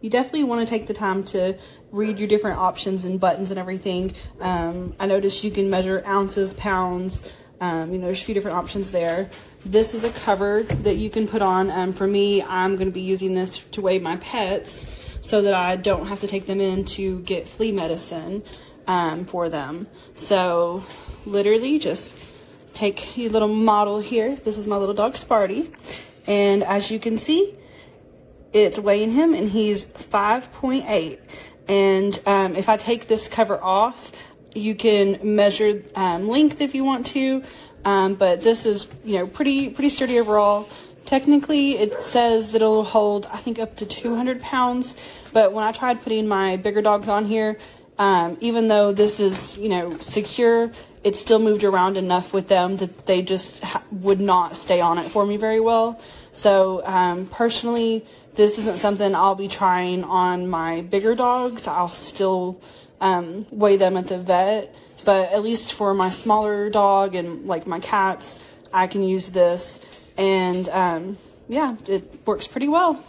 you definitely want to take the time to read your different options and buttons and everything. I noticed you can measure ounces, pounds, there's a few different options there. This is a cover that you can put on. For me, I'm going to be using this to weigh my pets so that I don't have to take them in to get flea medicine for them. So literally just take your little model here. This is my little dog Sparty, and as you can see, it's weighing him, and he's 5.8. And if I take this cover off, you can measure length if you want to, but this is pretty sturdy overall. Technically, it says that it'll hold, I think, up to 200 pounds, but when I tried putting my bigger dogs on here, even though this is secure, it still moved around enough with them that they just would not stay on it for me very well. So personally, this isn't something I'll be trying on my bigger dogs. I'll still weigh them at the vet, but at least for my smaller dog and like my cats, I can use this, and yeah, it works pretty well.